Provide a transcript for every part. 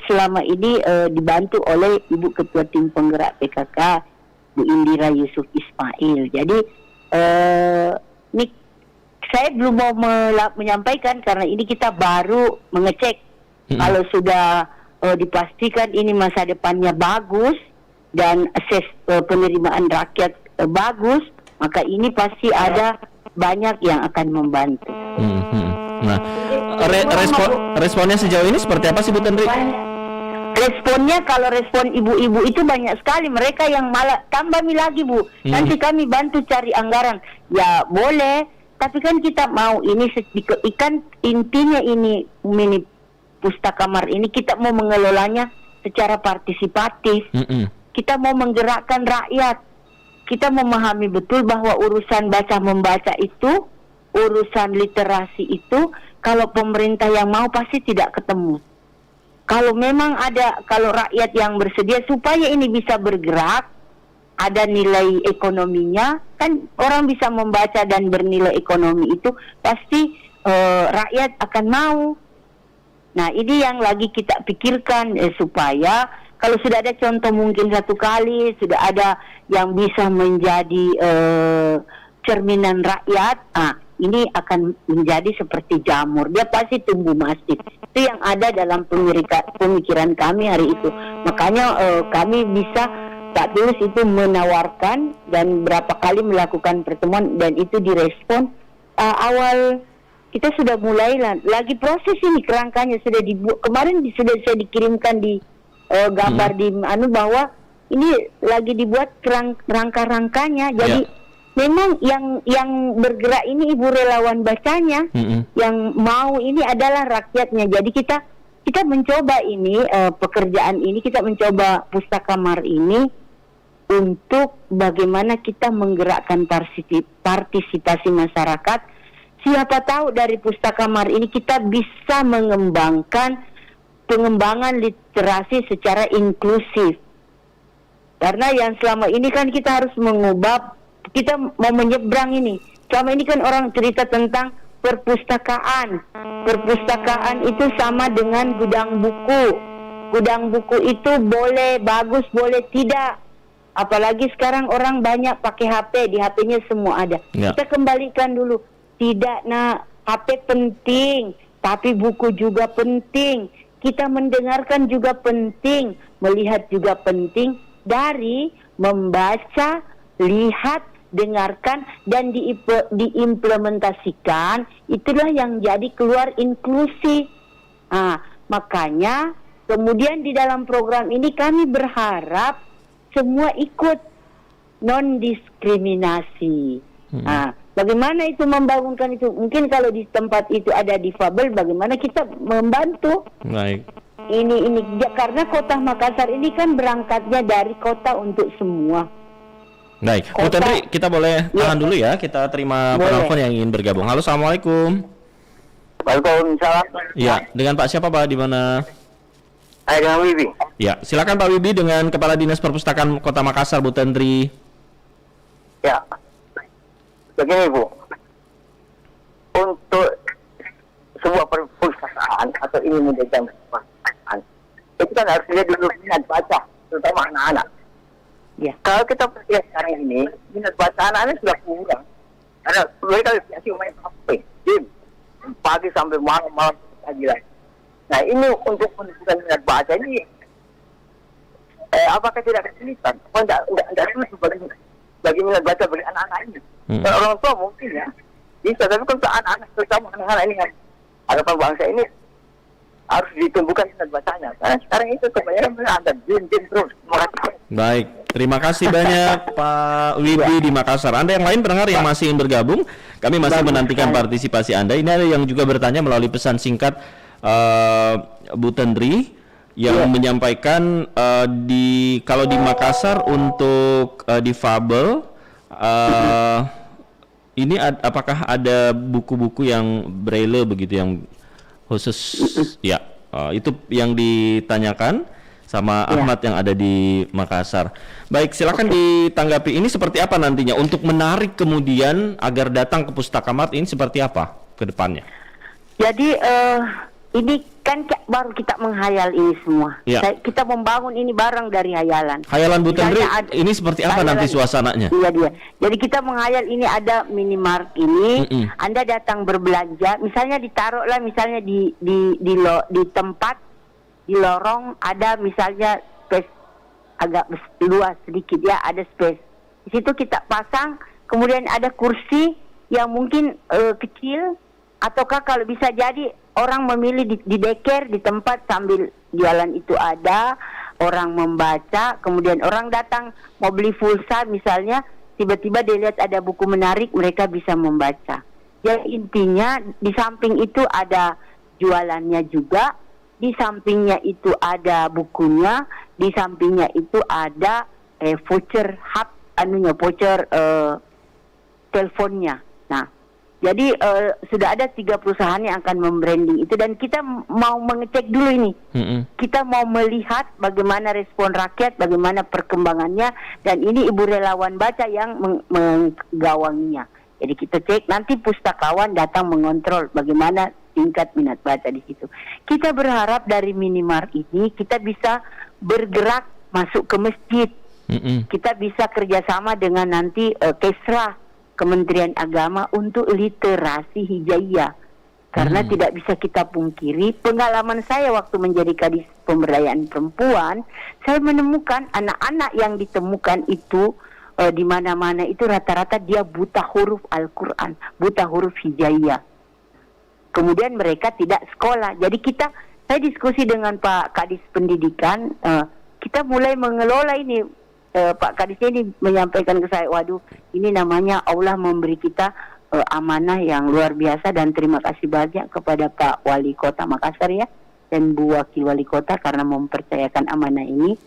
selama ini dibantu oleh Ibu Ketua Tim Penggerak PKK, Bu Indira Yusuf Ismail. Jadi ini saya belum mau menyampaikan karena ini kita baru mengecek. Kalau sudah dipastikan ini masa depannya bagus dan akses penerimaan rakyat bagus, maka ini pasti ada banyak yang akan membantu. Nah, responnya sejauh ini seperti apa sih Bu Tendri? Responnya, kalau respon ibu-ibu itu banyak sekali. Mereka yang malah tambah lagi, Bu, nanti kami bantu cari anggaran. Ya boleh, tapi kan kita mau ini ikan intinya ini mini Pustakamar ini kita mau mengelolanya secara partisipatif. Kita mau menggerakkan rakyat. Kita memahami betul bahwa urusan baca membaca itu, urusan literasi itu, kalau pemerintah yang mau pasti tidak ketemu. Kalau memang ada, kalau rakyat yang bersedia supaya ini bisa bergerak, ada nilai ekonominya, kan orang bisa membaca dan bernilai ekonomi itu, pasti rakyat akan mau. Nah, ini yang lagi kita pikirkan supaya kalau sudah ada contoh mungkin satu kali, sudah ada yang bisa menjadi cerminan rakyat, ini akan menjadi seperti jamur. Dia pasti tumbuh masif. Itu yang ada dalam pemikiran kami hari itu. Makanya kami bisa Pak Tulus itu menawarkan dan berapa kali melakukan pertemuan dan itu direspon awal. Kita sudah mulai lagi proses ini, kerangkanya sudah dibuat. Kemarin sudah saya dikirimkan di gambar di bahwa ini lagi dibuat rangka-rangkanya. Jadi memang yang bergerak ini ibu relawan bacanya, yang mau ini adalah rakyatnya. Jadi kita mencoba ini pekerjaan ini, kita mencoba Pustakamar ini untuk bagaimana kita menggerakkan partisipasi masyarakat. Siapa tahu dari Pustakamar ini kita bisa mengembangkan pengembangan literasi secara inklusif. Karena yang selama ini kan kita harus mengubah, kita mau menyeberang ini. Selama ini kan orang cerita tentang perpustakaan. Perpustakaan itu sama dengan gudang buku. Gudang buku itu boleh bagus, boleh tidak. Apalagi sekarang orang banyak pakai HP, di HP-nya semua ada. Kita kembalikan dulu. Tidak, HP penting, tapi buku juga penting. Kita mendengarkan juga penting, melihat juga penting. Dari membaca, lihat, dengarkan, dan diimplementasikan, itulah yang jadi keluar inklusi. Makanya kemudian di dalam program ini kami berharap semua ikut, non-diskriminasi. Bagaimana itu membangunkan itu? Mungkin kalau di tempat itu ada difabel, bagaimana kita membantu? Baik. Ini karena kota Makassar ini kan berangkatnya dari kota untuk semua. Baik, Bu Tendri, kita boleh tahan dulu ya. Kita terima penelpon yang ingin bergabung. Halo, assalamualaikum. Waalaikumsalam. Ya, dengan Pak siapa Pak? Di mana? Dengan Wibi. Ya, silakan Pak Wibi dengan Kepala Dinas Perpustakaan Kota Makassar, Bu Tendri. Ya. Begini Bu, untuk sebuah perpustakaan atau ini menjadi perpustakaan, itu kan harus dilihat dulu minat baca, terutama anak-anak. Ya. Kalau kita lihat sekarang ini, minat baca anak-anak sudah kurang. Karena mereka biasa main HP, game, pagi sampai malam pagi lagi. Nah ini untuk menunjukkan minat baca ini, apakah tidak kesulitan? Tidak sulit bagi minat baca bagi anak-anak ini. Orang tua mungkin ya bisa, tapi untuk anak-anak, terutama anak-anak ini kan harapan bangsa ini harus ditumbuhkan minat bacanya. Karena sekarang itu kebanyakan ada game terus. Baik, terima kasih banyak Pak Wibi di Makassar. Anda yang lain pendengar yang masih ingin bergabung, kami masih menantikan partisipasi Anda. Ini ada yang juga bertanya melalui pesan singkat Bu Tendri yang menyampaikan kalau di Makassar untuk difabel ini apakah ada buku-buku yang braille begitu yang khusus? Ya, itu yang ditanyakan sama Ahmad yang ada di Makassar. Baik, silakan ditanggapi. Ini seperti apa nantinya untuk menarik kemudian agar datang ke Pustakamar ini seperti apa ke depannya? Jadi Ini kan baru kita menghayal ini semua. Ya. Kita membangun ini barang dari hayalan. Hayalan Bu Tendri, Misalnya ini seperti apa nanti suasananya? Iya dia. Jadi kita menghayal ini ada minimart ini, Anda datang berbelanja, misalnya ditaruhlah misalnya di tempat di lorong ada misalnya space agak luas sedikit ya, ada space. Di situ kita pasang, kemudian ada kursi yang mungkin kecil, ataukah kalau bisa jadi orang memilih di deker di tempat sambil jualan itu ada orang membaca, kemudian orang datang mau beli pulsa misalnya, tiba-tiba dia lihat ada buku menarik, mereka bisa membaca. Jadi intinya di samping itu ada jualannya juga, di sampingnya itu ada bukunya, di sampingnya itu ada voucher voucher teleponnya. Nah, jadi sudah ada 3 perusahaan yang akan membranding itu, dan kita mau mengecek dulu ini. Kita mau melihat bagaimana respon rakyat, bagaimana perkembangannya, dan ini ibu relawan baca yang menggawanginya. Jadi kita cek, nanti pustakawan datang mengontrol bagaimana tingkat minat baca di situ. Kita berharap dari minimart ini kita bisa bergerak masuk ke masjid. Kita bisa kerjasama dengan nanti Kesra Kementerian Agama untuk literasi hijaiyah. Karena tidak bisa kita pungkiri, pengalaman saya waktu menjadi Kadis Pemberdayaan Perempuan, saya menemukan anak-anak yang ditemukan itu di mana-mana itu rata-rata dia buta huruf Al-Quran, buta huruf hijaiyah. Kemudian mereka tidak sekolah. Jadi saya diskusi dengan Pak Kadis Pendidikan, kita mulai mengelola ini. Pak Kadis ini menyampaikan ke saya, waduh, ini namanya Allah memberi kita amanah yang luar biasa, dan terima kasih banyak kepada Pak Wali Kota Makassar ya, dan Bu Wakil Wali Kota karena mempercayakan amanah ini.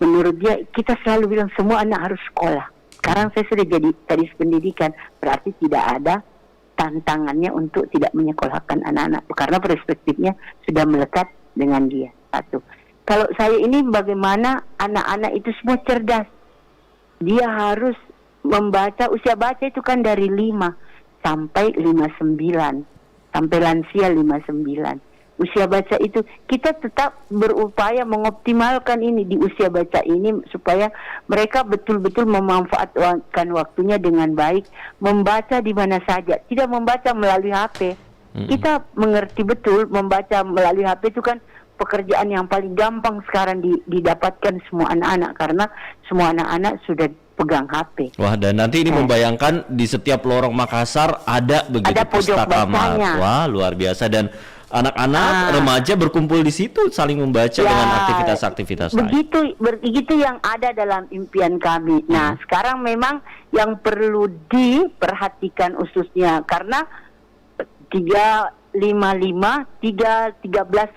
Menurut dia, kita selalu bilang semua anak harus sekolah. Sekarang saya sudah jadi Kadis Pendidikan, berarti tidak ada tantangannya untuk tidak menyekolahkan anak-anak, karena perspektifnya sudah melekat dengan dia. Satu. Kalau saya ini bagaimana anak-anak itu semua cerdas. Dia harus membaca, usia baca itu kan dari 5 sampai 59. Sampai lansia 59. Usia baca itu kita tetap berupaya mengoptimalkan ini di usia baca ini supaya mereka betul-betul memanfaatkan waktunya dengan baik, membaca di mana saja, tidak membaca melalui HP. Kita mengerti betul membaca melalui HP itu kan pekerjaan yang paling gampang sekarang didapatkan semua anak-anak, karena semua anak-anak sudah pegang HP. Wah, dan nanti ini membayangkan di setiap lorong Makassar ada begitu pustakamat. Wah, luar biasa, dan anak-anak remaja berkumpul di situ saling membaca dengan aktivitas-aktivitas lain. Begitu yang ada dalam impian kami. Nah, sekarang memang yang perlu diperhatikan khususnya karena 13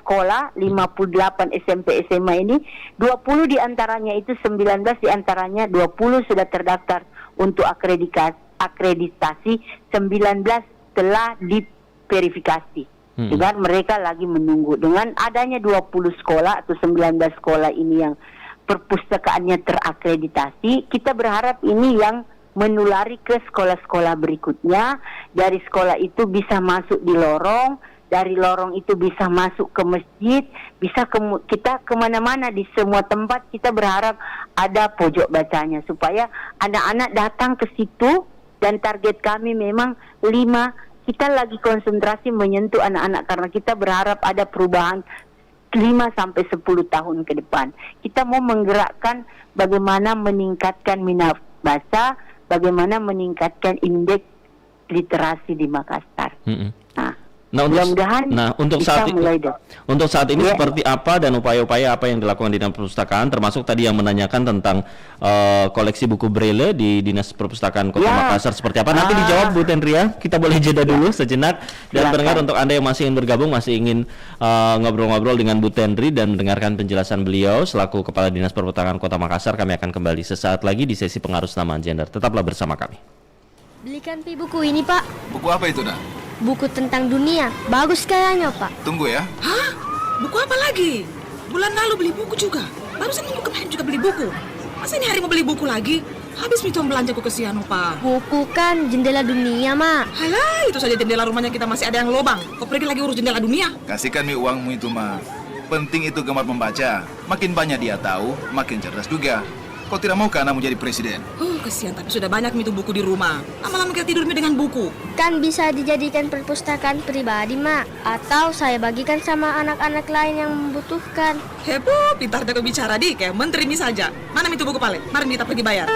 sekolah, 58 SMP SMA ini, 20 diantaranya itu 19 diantaranya 20 sudah terdaftar untuk akreditasi, 19 telah diverifikasi. Dengan mereka lagi menunggu. Dengan adanya 20 sekolah atau 19 sekolah ini yang perpustakaannya terakreditasi, kita berharap ini yang menulari ke sekolah-sekolah berikutnya. Dari sekolah itu bisa masuk di lorong, dari lorong itu bisa masuk ke masjid, bisa kita kemana-mana di semua tempat. Kita berharap ada pojok bacanya supaya anak-anak datang ke situ, dan target kami memang 5. Kita lagi konsentrasi menyentuh anak-anak karena kita berharap ada perubahan 5 sampai 10 tahun ke depan. Kita mau menggerakkan bagaimana meningkatkan minat baca, bagaimana meningkatkan indeks literasi di Makassar. Mudah-mudahan untuk saat ini seperti apa dan upaya-upaya apa yang dilakukan Dinas Perpustakaan, termasuk tadi yang menanyakan tentang koleksi buku Braille di Dinas Perpustakaan Kota Makassar seperti apa? Nanti dijawab Bu Tendria. Kita boleh jeda dulu sejenak, dan pendengar untuk Anda yang masih ingin bergabung, masih ingin ngobrol-ngobrol dengan Bu Tendri dan mendengarkan penjelasan beliau selaku Kepala Dinas Perpustakaan Kota Makassar, kami akan kembali sesaat lagi di sesi pengaruh nama gender. Tetaplah bersama kami. Belikan buku ini, Pak. Buku apa itu, Nak? Buku tentang dunia. Bagus kayaknya, Pak. Tunggu ya. Hah? Buku apa lagi? Bulan lalu beli buku juga. Barusan minggu kemarin juga beli buku. Masa ini hari mau beli buku lagi? Habis itu belanja ku kesian, Pak. Buku kan jendela dunia, Mak. Halah, itu saja jendela rumahnya kita masih ada yang lobang. Kau pergi lagi urus jendela dunia. Kasihkan Mi uangmu itu, Ma. Penting itu gemar membaca. Makin banyak dia tahu, makin cerdas juga. Kau tidak mau kan anakmu jadi presiden? Kesian, tapi sudah banyak itu buku di rumah. Lama-lama kita tidur dengan buku. Kan bisa dijadikan perpustakaan pribadi, Mak. Atau saya bagikan sama anak-anak lain yang membutuhkan. Heboh, pintar kau bicara, Dik. Kayak menteri ini saja. Mana itu buku Pale? Mari kita pergi bayar.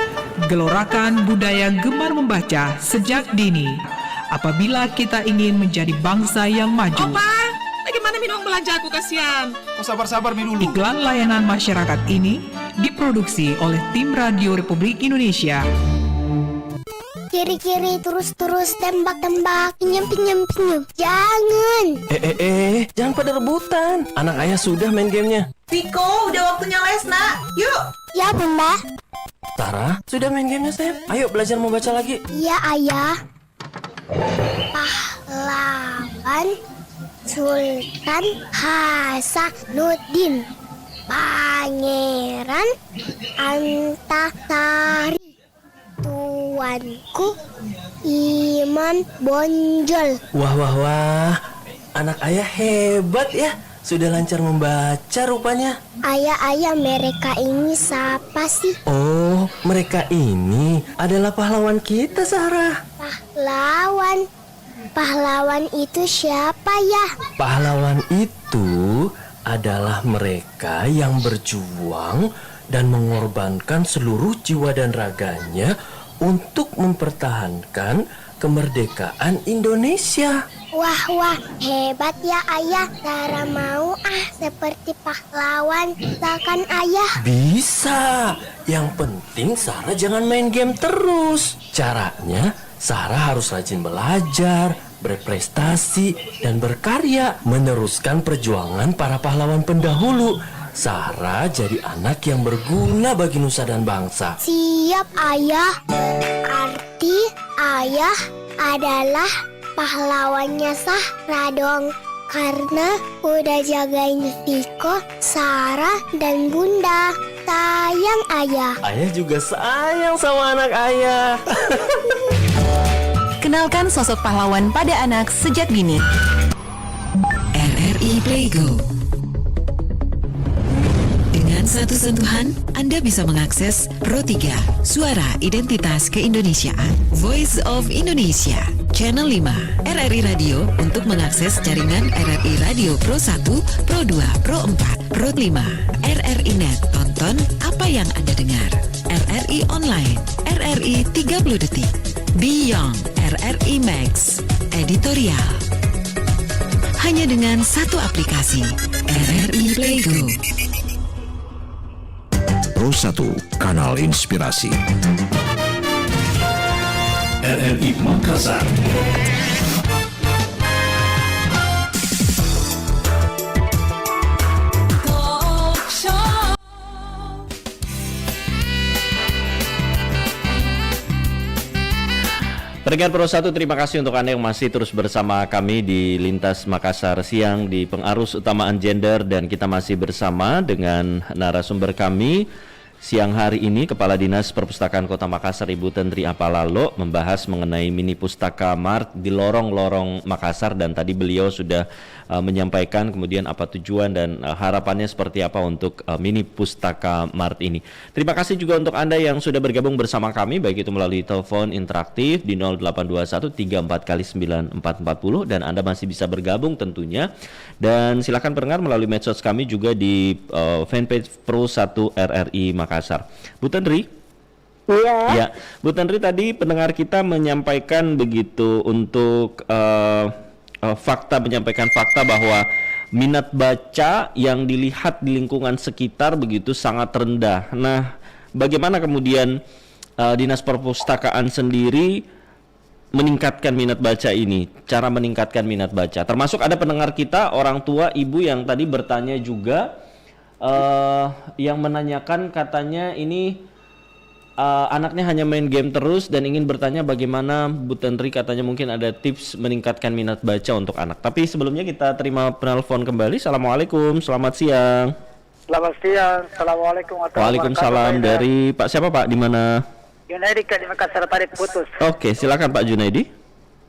Gelorakan budaya gemar membaca sejak dini. Apabila kita ingin menjadi bangsa yang maju. Opa, bagaimana minum belanja aku, kasihan. Kau sabar-sabar Mi dulu. Iklan layanan masyarakat ini diproduksi oleh Tim Radio Republik Indonesia. Kiri-kiri terus-terus tembak-tembak, pinjam. Jangan. Jangan pada rebutan. Anak ayah sudah main gamenya. Tiko, udah waktunya les, Nak. Yuk. Ya, Bunda. Tara, sudah main gamenya sayang. Ayo belajar membaca lagi. Iya, Ayah. Pahlawan Sultan Hasanuddin, Pangeran Antasari, tuanku Imam Bonjol. Wah. Anak ayah hebat ya. Sudah lancar membaca rupanya. Ayah, mereka ini siapa sih? Oh, mereka ini adalah pahlawan kita, Sarah. Pahlawan itu siapa ya? Pahlawan itu adalah mereka yang berjuang dan mengorbankan seluruh jiwa dan raganya untuk mempertahankan kemerdekaan Indonesia. Wah, hebat ya Ayah. Sarah mau seperti pahlawan. Silakan Ayah. Bisa. Yang penting Sarah jangan main game terus. Caranya, Sarah harus rajin belajar, berprestasi, dan berkarya, meneruskan perjuangan para pahlawan pendahulu. Sarah jadi anak yang berguna bagi nusa dan bangsa. Siap Ayah. Arti Ayah adalah pahlawannya Sarah dong. Karena udah jagain Tiko, Sarah, dan Bunda. Sayang Ayah. Ayah juga sayang sama anak ayah. Kenalkan sosok pahlawan pada anak sejak dini. RRI Playgo. Dengan satu sentuhan, Anda bisa mengakses Pro 3, Suara Identitas Keindonesiaan, Voice of Indonesia, Channel 5, RRI Radio untuk mengakses jaringan RRI Radio Pro 1, Pro 2, Pro 4, Pro 5, RRI Net, tonton apa yang Anda dengar, RRI Online, RRI 30 Detik, Beyond, RRI Max, Editorial. Hanya dengan satu aplikasi, RRI Playgo. Pro 1, kanal inspirasi. RRI Makassar. Pendengar Pro 1, terima kasih untuk Anda yang masih terus bersama kami di Lintas Makassar Siang di pengarus utamaan gender, dan kita masih bersama dengan narasumber kami siang hari ini, Kepala Dinas Perpustakaan Kota Makassar Ibu Tentri Apalalo, membahas mengenai mini pustaka Mart di lorong-lorong Makassar, dan tadi beliau sudah menyampaikan kemudian apa tujuan dan harapannya seperti apa untuk mini pustaka Mart ini. Terima kasih juga untuk Anda yang sudah bergabung bersama kami, baik itu melalui telepon interaktif di 0821 34 kali 9440, dan Anda masih bisa bergabung tentunya, dan silakan pendengar melalui medsos kami juga di fanpage Pro 1 RRI Makassar. Bu Tentri? Iya. Ya, Bu Tentri, tadi pendengar kita menyampaikan begitu untuk menyampaikan fakta bahwa minat baca yang dilihat di lingkungan sekitar begitu sangat rendah. Nah, bagaimana kemudian Dinas Perpustakaan sendiri meningkatkan minat baca ini? Cara meningkatkan minat baca, termasuk ada pendengar kita, orang tua, ibu yang tadi bertanya juga, yang menanyakan katanya ini anaknya hanya main game terus dan ingin bertanya bagaimana Bu Tentri katanya mungkin ada tips meningkatkan minat baca untuk anak. Tapi sebelumnya kita terima penelpon kembali. Assalamualaikum, selamat siang. Selamat siang, assalamualaikum warahmatullahi wabarakatuh. Waalaikumsalam. Dari Pak siapa Pak? Di mana? Junaidi Kak di Makassar tadi putus. Oke, silakan Pak Junaidi.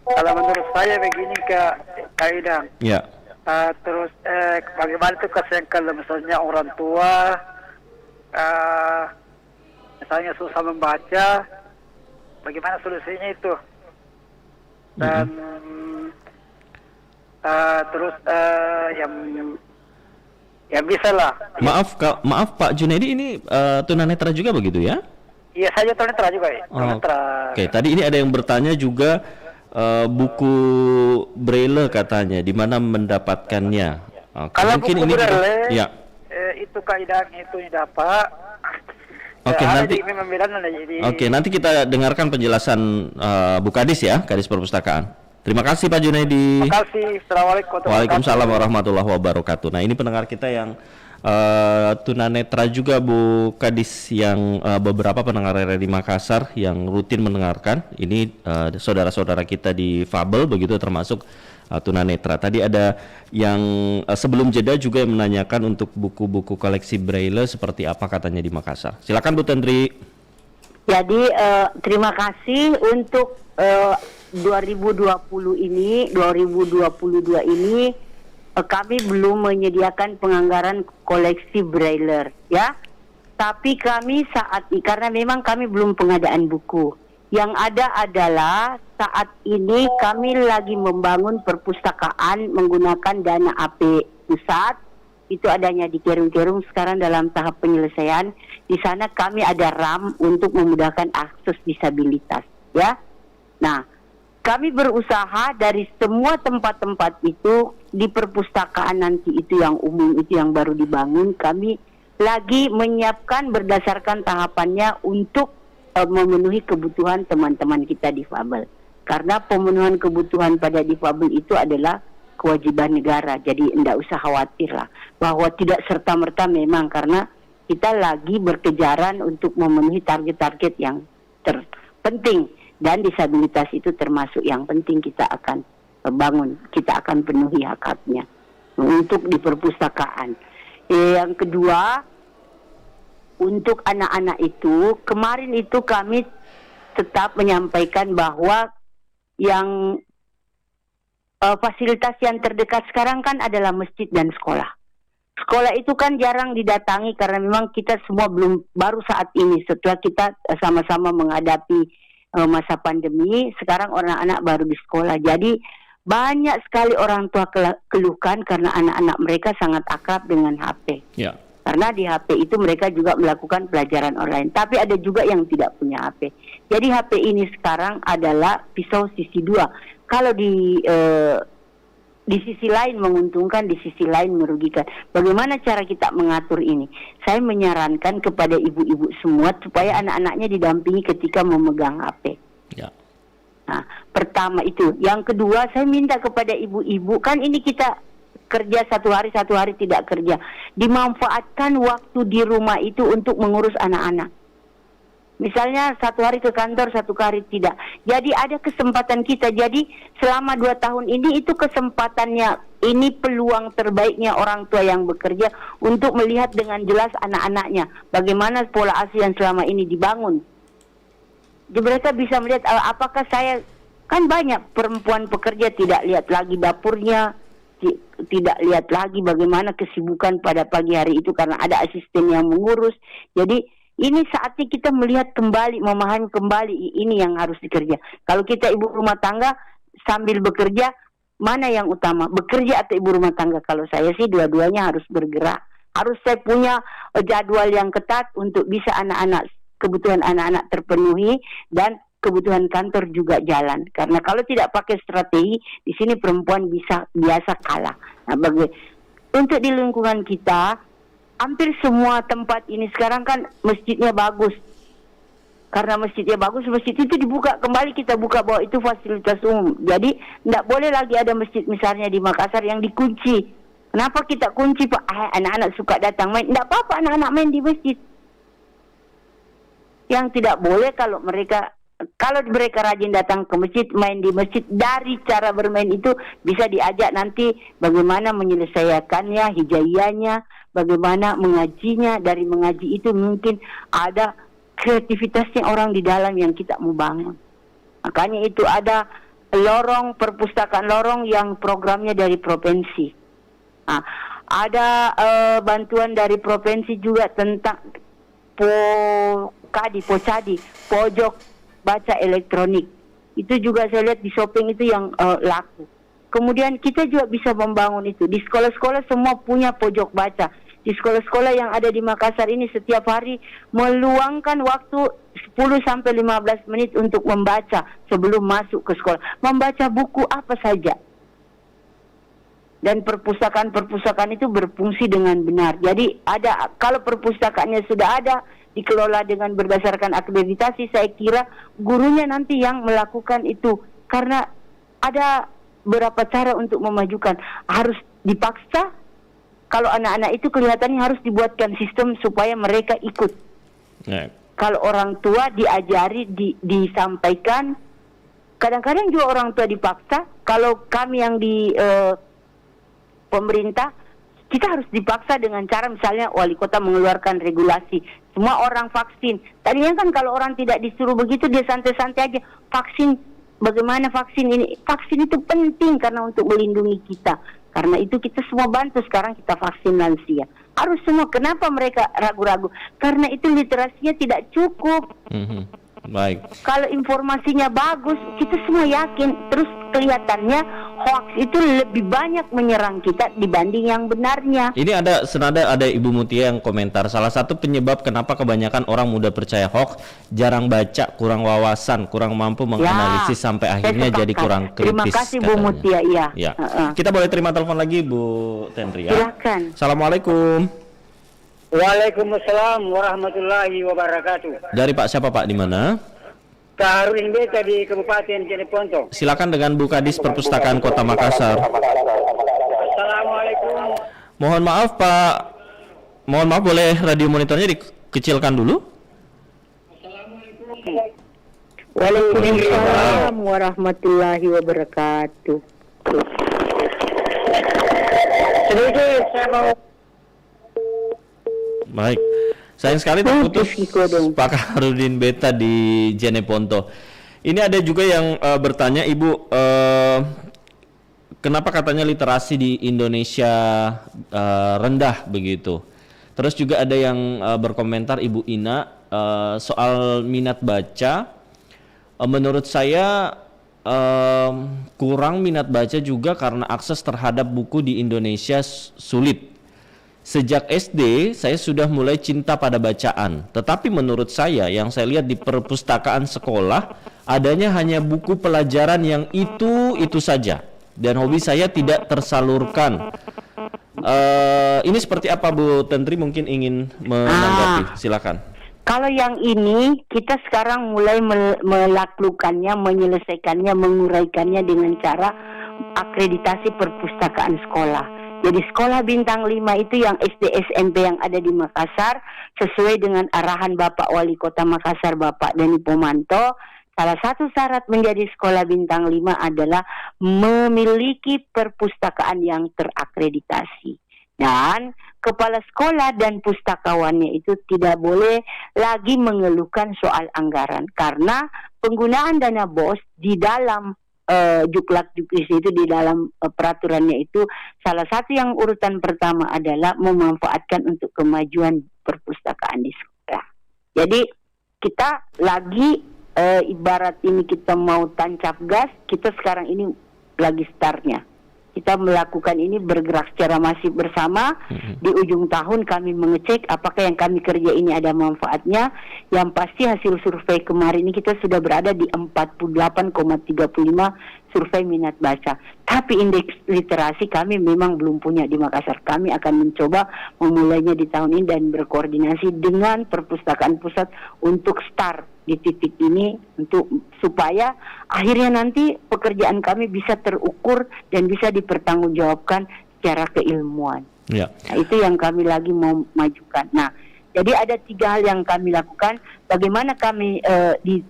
Kalau menurut saya begini Kak Idang. Ya. Terus bagaimana itu kasihan kalau misalnya orang tua misalnya susah membaca, bagaimana solusinya itu? Dan terus yang bisa lah. Maaf Pak Junaidi, ini tunanetra juga begitu ya? Iya, saya tunanetra juga ya. Oke, tadi ini ada yang bertanya juga buku Braille katanya, di mana mendapatkannya? Kalau mungkin buku Braille, ya. Itu kaidahnya itu dapat. Oke, nanti kita dengarkan penjelasan Bu Kadis ya, Kadis Perpustakaan. Terima kasih Pak Junaidi. Terima kasih. Assalamualaikum. Waalaikumsalam warahmatullahi wabarakatuh. Nah, ini pendengar kita yang tunanetra juga Bu Kadis, yang beberapa pendengar RRI Makassar yang rutin mendengarkan. Ini saudara-saudara kita di Fabel begitu, termasuk tunanetra. Tadi ada yang sebelum jeda juga yang menanyakan untuk buku-buku koleksi Braille seperti apa katanya di Makassar. Silakan Bu Tendri. Jadi terima kasih untuk 2022 ini kami belum menyediakan penganggaran koleksi Braille ya. Tapi kami saat ini, karena memang kami belum pengadaan buku. Yang ada adalah saat ini kami lagi membangun perpustakaan menggunakan dana AP pusat. Itu adanya di Kerung-Kerung, sekarang dalam tahap penyelesaian. Di sana kami ada RAM untuk memudahkan akses disabilitas ya. Nah, kami berusaha dari semua tempat-tempat itu, di perpustakaan nanti itu yang umum itu yang baru dibangun, kami lagi menyiapkan berdasarkan tahapannya untuk memenuhi kebutuhan teman-teman kita difabel. Karena pemenuhan kebutuhan pada difabel itu adalah kewajiban negara, jadi tidak usah khawatir lah bahwa tidak serta-merta memang, karena kita lagi berkejaran untuk memenuhi target-target yang terpenting. Dan disabilitas itu termasuk yang penting, kita akan bangun, kita akan penuhi hak-haknya untuk di perpustakaan. Yang kedua, untuk anak-anak itu, kemarin itu kami tetap menyampaikan bahwa yang fasilitas yang terdekat sekarang kan adalah masjid dan sekolah. Sekolah itu kan jarang didatangi karena memang kita semua baru saat ini setelah kita sama-sama menghadapi masa pandemi, sekarang anak-anak baru di sekolah. Jadi banyak sekali orang tua keluhkan karena anak-anak mereka sangat akrab dengan HP. Ya. Karena di HP itu mereka juga melakukan pelajaran online. Tapi ada juga yang tidak punya HP. Jadi HP ini sekarang adalah pisau sisi dua. Kalau di sisi lain menguntungkan, di sisi lain merugikan. Bagaimana cara kita mengatur ini? Saya menyarankan kepada ibu-ibu semua supaya anak-anaknya didampingi ketika memegang HP. Ya. Nah, pertama itu. Yang kedua, saya minta kepada ibu-ibu, kan ini kita kerja satu hari tidak kerja. Dimanfaatkan waktu di rumah itu untuk mengurus anak-anak. Misalnya satu hari ke kantor, satu hari tidak. Jadi ada kesempatan kita. Jadi selama 2 tahun ini itu kesempatannya, ini peluang terbaiknya orang tua yang bekerja untuk melihat dengan jelas anak-anaknya. Bagaimana pola asuh yang selama ini dibangun. Jadi mereka bisa melihat apakah saya, kan banyak perempuan pekerja tidak lihat lagi dapurnya, tidak lihat lagi bagaimana kesibukan pada pagi hari itu karena ada asisten yang mengurus. Jadi ini saatnya kita melihat kembali, memahami kembali ini yang harus dikerja. Kalau kita ibu rumah tangga sambil bekerja, mana yang utama? Bekerja atau ibu rumah tangga? Kalau saya sih dua-duanya harus bergerak. Harus saya punya jadwal yang ketat untuk bisa kebutuhan anak-anak terpenuhi dan kebutuhan kantor juga jalan. Karena kalau tidak pakai strategi, di sini perempuan biasa kalah. Nah, untuk di lingkungan kita, hampir semua tempat ini sekarang kan masjidnya bagus. Karena masjidnya bagus, masjid itu dibuka kembali, kita buka bahwa itu fasilitas umum. Jadi tidak boleh lagi ada masjid misalnya di Makassar yang dikunci. Kenapa kita kunci Pak? Anak-anak suka datang main. Tidak apa-apa anak-anak main di masjid. Yang tidak boleh kalau mereka rajin datang ke masjid, main di masjid, dari cara bermain itu bisa diajak nanti bagaimana menyelesaikannya, hijaiyahnya, bagaimana mengajinya. Dari mengaji itu mungkin ada kreativitasnya orang di dalam yang kita mau bangun. Makanya itu ada lorong perpustakaan lorong yang programnya dari provinsi. Nah, ada bantuan dari provinsi juga tentang Pocadi, pojok baca elektronik. Itu juga saya lihat di shopping itu yang laku. Kemudian kita juga bisa membangun itu. Di sekolah-sekolah semua punya pojok baca. Di sekolah-sekolah yang ada di Makassar ini setiap hari meluangkan waktu 10-15 menit untuk membaca sebelum masuk ke sekolah. Membaca buku apa saja. Dan perpustakaan-perpustakaan itu berfungsi dengan benar. Jadi ada, kalau perpustakaannya sudah ada, dikelola dengan berdasarkan akreditasi, saya kira gurunya nanti yang melakukan itu. Karena ada beberapa cara untuk memajukan. Harus dipaksa, kalau anak-anak itu kelihatannya harus dibuatkan sistem supaya mereka ikut. Kalau orang tua diajari, disampaikan, kadang-kadang juga orang tua dipaksa. Kalau kami yang di pemerintah, kita harus dipaksa dengan cara misalnya wali kota mengeluarkan regulasi. Semua orang vaksin. Tadinya kan kalau orang tidak disuruh begitu, dia santai-santai aja. Vaksin, bagaimana vaksin ini? Vaksin itu penting karena untuk melindungi kita. Karena itu kita semua bantu sekarang kita vaksin lansia. Harus semua. Kenapa mereka ragu-ragu? Karena itu literasinya tidak cukup. Baik. Kalau informasinya bagus, kita semua yakin. Terus kelihatannya hoax itu lebih banyak menyerang kita dibanding yang benarnya. Ini ada Ibu Mutia yang komentar, salah satu penyebab kenapa kebanyakan orang mudah percaya hoax, jarang baca, kurang wawasan, kurang mampu menganalisis sampai akhirnya jadi kurang kritis. Terima kasih Bu Mutia. Ya. Kita boleh terima telepon lagi Bu Tendri ya. Silakan. Assalamualaikum. Waalaikumsalam warahmatullahi wabarakatuh. Dari Pak siapa Pak, di mana? Kaharudin Beta di Kabupaten Jeneponto. Silakan dengan Bu Kadis Perpustakaan Kota Makassar. Assalamualaikum. Mohon maaf Pak. Mohon maaf, boleh radio monitornya dikecilkan dulu? Waalaikumsalam warahmatullahi wabarakatuh. Sedikit saya mau. Baik, sayang sekali terputus Pak Kaharudin Beta di Jeneponto. Ini ada juga yang bertanya, Ibu, kenapa katanya literasi di Indonesia rendah begitu? Terus juga ada yang berkomentar, Ibu Ina, soal minat baca. Menurut saya kurang minat baca juga karena akses terhadap buku di Indonesia sulit. Sejak SD saya sudah mulai cinta pada bacaan, tetapi menurut saya yang saya lihat di perpustakaan sekolah adanya hanya buku pelajaran yang itu saja, dan hobi saya tidak tersalurkan. Ini seperti apa Bu Tendri, mungkin ingin menanggapi, silakan. Kalau yang ini kita sekarang mulai melakukannya, menyelesaikannya, menguraikannya dengan cara akreditasi perpustakaan sekolah. Jadi sekolah bintang 5 itu yang SD SMP yang ada di Makassar, sesuai dengan arahan Bapak Wali Kota Makassar Bapak Dani Pomanto, salah satu syarat menjadi sekolah bintang 5 adalah memiliki perpustakaan yang terakreditasi. Dan kepala sekolah dan pustakawannya itu tidak boleh lagi mengeluhkan soal anggaran, karena penggunaan dana BOS di dalam Juklak-Juklis itu, di dalam peraturannya itu, salah satu yang urutan pertama adalah memanfaatkan untuk kemajuan perpustakaan di sekolah. Jadi kita lagi ibarat ini kita mau tancap gas, kita sekarang ini lagi startnya. Kita melakukan ini, bergerak secara masif bersama. Di ujung tahun kami mengecek apakah yang kami kerja ini ada manfaatnya. Yang pasti hasil survei kemarin ini kita sudah berada di 48,35 survei minat baca. Tapi indeks literasi kami memang belum punya di Makassar. Kami akan mencoba memulainya di tahun ini dan berkoordinasi dengan perpustakaan pusat untuk start di titik ini, untuk supaya akhirnya nanti pekerjaan kami bisa terukur dan bisa dipertanggungjawabkan secara keilmuan. Ya. Nah, itu yang kami lagi mau majukan. Nah, jadi ada 3 hal yang kami lakukan. Bagaimana kami di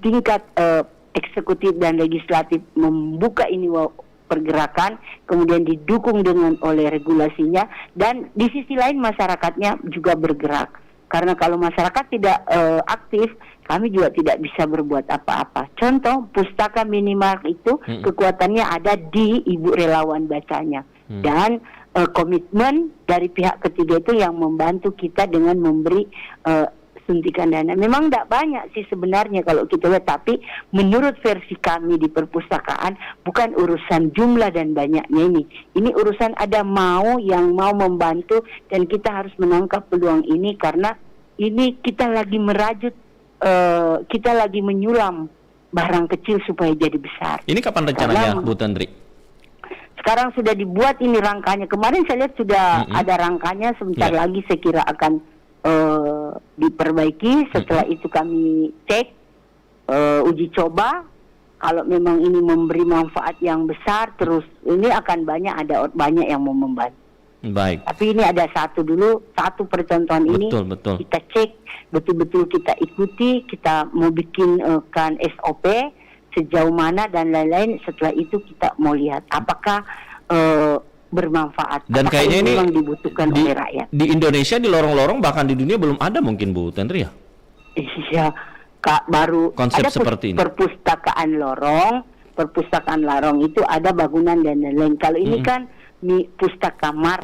tingkat eksekutif dan legislatif membuka ini pergerakan, kemudian didukung oleh regulasinya, dan di sisi lain masyarakatnya juga bergerak. Karena kalau masyarakat tidak aktif, kami juga tidak bisa berbuat apa-apa. Contoh, pustaka minimal itu kekuatannya ada di ibu relawan bacanya. Dan komitmen dari pihak ketiga itu yang membantu kita dengan memberi suntikan dana. Memang tidak banyak sih sebenarnya kalau kita lihat, tapi menurut versi kami di perpustakaan bukan urusan jumlah dan banyaknya ini. Ini urusan ada yang mau membantu, dan kita harus menangkap peluang ini karena ini kita lagi merajut, kita lagi menyulam barang kecil supaya jadi besar. Ini kapan rencananya, Bu Tantri? Sekarang sudah dibuat ini rangkanya. Kemarin saya lihat sudah ada rangkanya, sebentar lagi saya kira akan diperbaiki. Setelah itu kami cek, uji coba. Kalau memang ini memberi manfaat yang besar, terus ini akan ada banyak yang mau membantu. Baik. Tapi ini ada satu percontohan ini. Betul. Kita cek betul-betul, kita ikuti, kita mau bikin kan SOP sejauh mana dan lain-lain. Setelah itu kita mau lihat apakah bermanfaat. Dan kayaknya ini memang dibutuhkan oleh rakyat. Di Indonesia, di lorong-lorong, bahkan di dunia belum ada mungkin, Bu Tantri ya? Iya, baru konsep ada seperti ini. Perpustakaan lorong itu ada bangunan dan lain-lain. Kalau ini kan pustaka mart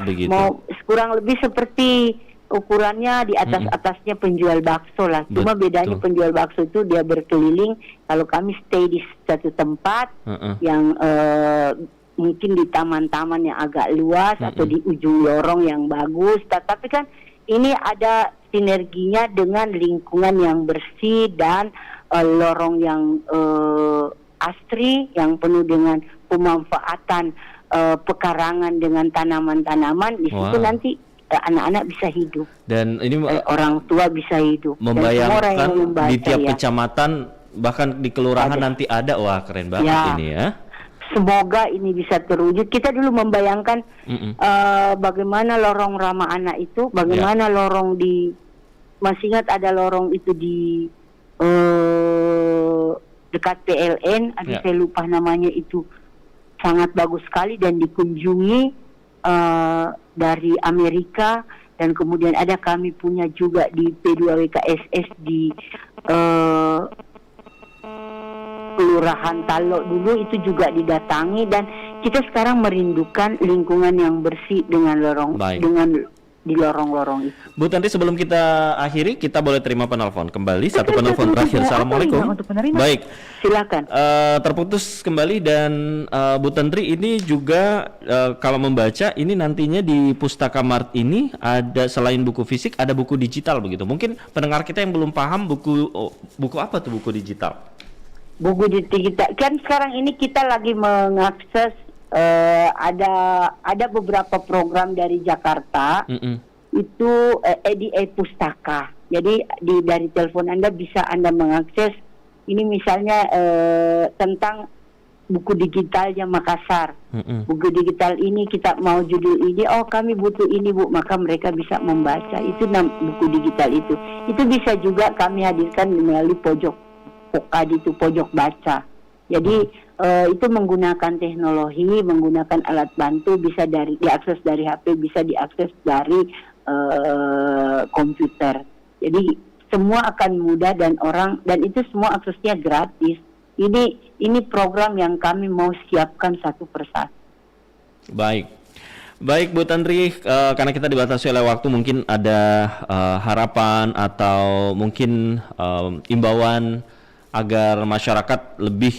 begitu. Mau kurang lebih seperti ukurannya, di atasnya penjual bakso lah. Cuma bedanya penjual bakso itu dia berkeliling. Kalau kami stay di satu tempat yang mungkin di taman-taman yang agak luas atau di ujung lorong yang bagus. Tapi kan ini ada sinerginya dengan lingkungan yang bersih dan lorong yang asri, yang penuh dengan pemanfaatan pekarangan dengan tanaman-tanaman. Di situ nanti anak-anak bisa hidup. Dan ini orang tua bisa hidup. Membayangkan di tiap kecamatan, bahkan di kelurahan nanti ada. Wah, keren banget ini ya. Semoga ini bisa terwujud. Kita dulu membayangkan bagaimana lorong ramah anak itu, bagaimana lorong masih ingat ada lorong itu di dekat PLN, saya lupa namanya, itu sangat bagus sekali dan dikunjungi dari Amerika. Dan kemudian ada kami punya juga di P2WKSS di Kelurahan Talok dulu, itu juga didatangi. Dan kita sekarang merindukan lingkungan yang bersih dengan di lorong-lorong itu. Bu Tantri, sebelum kita akhiri, kita boleh terima penelpon kembali. Satu penelpon terakhir. Assalamualaikum. Baik, silakan. Terputus kembali. Dan Bu Tantri, ini juga kalau membaca ini nantinya di Pustaka Mart ini ada, selain buku fisik, ada buku digital begitu. Mungkin pendengar kita yang belum paham buku apa tuh buku digital? Buku digital kan sekarang ini kita lagi mengakses, ada beberapa program dari Jakarta, itu EDA Pustaka. Jadi dari telepon Anda bisa Anda mengakses ini, misalnya tentang buku digitalnya Makassar. Buku digital ini kita mau judul ini, kami butuh ini Bu, maka mereka bisa membaca. Itu buku digital itu bisa juga kami hadirkan melalui pojok baca. Jadi itu menggunakan teknologi, menggunakan alat bantu, bisa diakses dari HP, bisa diakses dari komputer. Jadi semua akan mudah dan itu semua aksesnya gratis. Ini program yang kami mau siapkan satu persatu. Baik Bu Tantri, karena kita dibatasi oleh waktu, mungkin ada harapan atau mungkin imbauan agar masyarakat lebih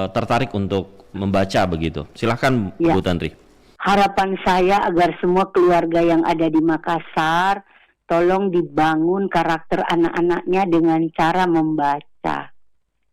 tertarik untuk membaca begitu. Silahkan Bu Tantri. Harapan saya agar semua keluarga yang ada di Makassar tolong dibangun karakter anak-anaknya dengan cara membaca.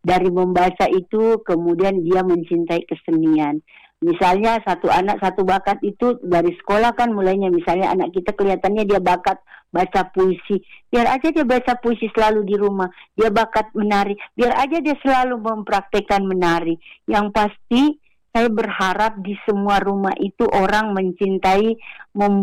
Dari membaca itu kemudian dia mencintai kesenian. Misalnya satu anak satu bakat itu dari sekolah kan mulainya, misalnya anak kita kelihatannya dia bakat baca puisi, biar aja dia baca puisi selalu di rumah. Dia bakat menari, biar aja dia selalu mempraktekkan menari. Yang pasti saya berharap di semua rumah itu orang mencintai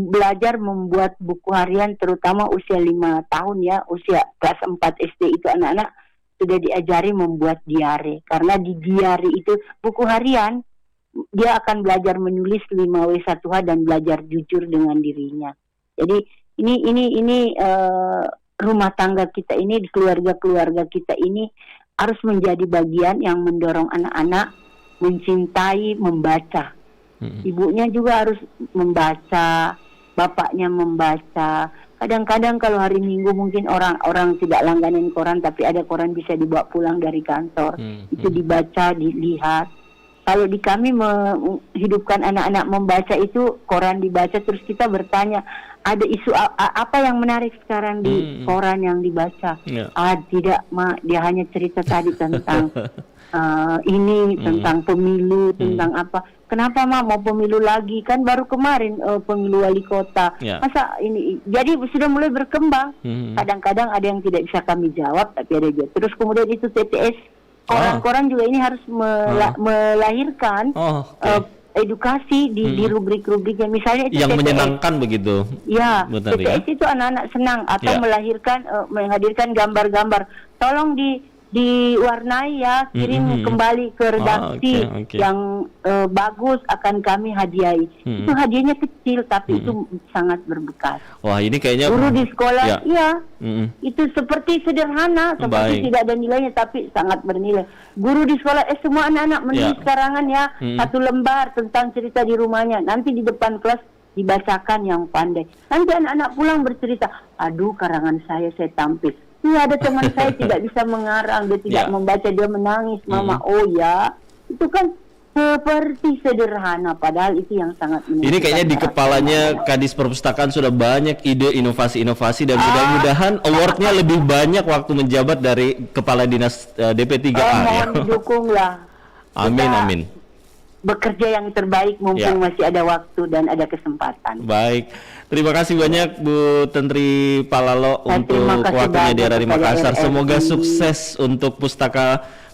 belajar membuat buku harian, terutama usia 5 tahun ya, usia kelas 4 SD itu anak-anak sudah diajari membuat diare. Karena di diare itu buku harian, dia akan belajar menulis 5W1H dan belajar jujur dengan dirinya. Jadi ini rumah tangga kita ini, keluarga kita ini harus menjadi bagian yang mendorong anak-anak mencintai membaca. Ibunya juga harus membaca, bapaknya membaca. Kadang-kadang kalau hari Minggu mungkin orang tidak langganan koran, tapi ada koran bisa dibawa pulang dari kantor. Itu dibaca, dilihat. Kalau di kami menghidupkan anak-anak membaca itu, koran dibaca, terus kita bertanya, ada isu apa yang menarik sekarang di koran yang dibaca? Tidak, Mak, dia hanya cerita tadi tentang tentang pemilu, tentang apa. Kenapa, Mak, mau pemilu lagi? Kan baru kemarin pemilu wali kota. Masa ini? Jadi sudah mulai berkembang. Kadang-kadang ada yang tidak bisa kami jawab, tapi ada juga. Terus kemudian itu TTS, koran-koran juga ini harus melahirkan edukasi di rubrik-rubriknya. Misalnya itu yang TTS, menyenangkan begitu. Ya, betul, TTS itu anak-anak senang atau menghadirkan gambar-gambar. Tolong diwarnai ya, kirim kembali ke redaksi yang bagus, akan kami hadiahi. Itu hadiahnya kecil tapi itu sangat berbekas. Wah, ini kayaknya guru di sekolah, itu seperti sederhana, seperti tidak ada nilainya tapi sangat bernilai. Guru di sekolah, semua anak-anak menulis karangan ya, 1 lembar tentang cerita di rumahnya. Nanti di depan kelas dibacakan yang pandai. Nanti anak-anak pulang bercerita, aduh karangan saya tampil. Iya, ada teman saya tidak bisa mengarang, dia tidak membaca, dia menangis, Mama. Oh ya, itu kan seperti sederhana, padahal itu yang sangat menentukan. Ini kayaknya di kepalanya Kadis Perpustakaan sudah banyak ide inovasi-inovasi, dan mudah-mudahan awardnya lebih banyak waktu menjabat dari Kepala Dinas DP3A. Mohon didukunglah. Amin. Bekerja yang terbaik mumpung masih ada waktu dan ada kesempatan. Baik, terima kasih banyak Bu Tentri Palalo untuk waktunya di RRI Makassar. Semoga sukses untuk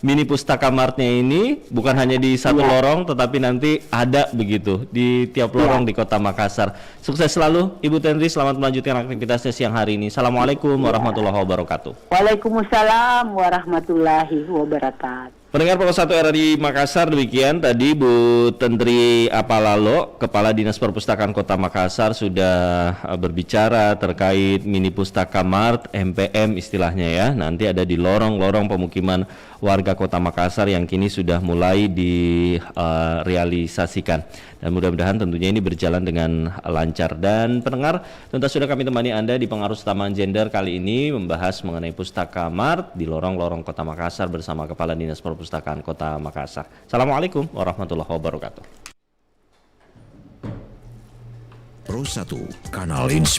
mini pustaka martnya ini, bukan hanya di satu lorong, tetapi nanti ada begitu di tiap lorong di Kota Makassar. Sukses selalu Ibu Tentri, selamat melanjutkan aktivitasnya siang hari ini. Assalamualaikum warahmatullahi wabarakatuh. Waalaikumsalam warahmatullahi wabarakatuh. Pendengar Pokok 1 RRI Makassar, demikian tadi Bu Tentri Apalalo, Kepala Dinas Perpustakaan Kota Makassar, sudah berbicara terkait mini pustaka mart, MPM istilahnya ya. Nanti ada di lorong-lorong pemukiman warga Kota Makassar yang kini sudah mulai direalisasikan. Dan mudah-mudahan tentunya ini berjalan dengan lancar. Dan pendengar, tentu sudah kami temani Anda di Pengarus Taman Gender kali ini membahas mengenai pustaka mart di lorong-lorong Kota Makassar bersama Kepala Dinas Perpustakaan Kota Makassar. Assalamualaikum warahmatullahi wabarakatuh. Pro 1, Kanal Inspirasi.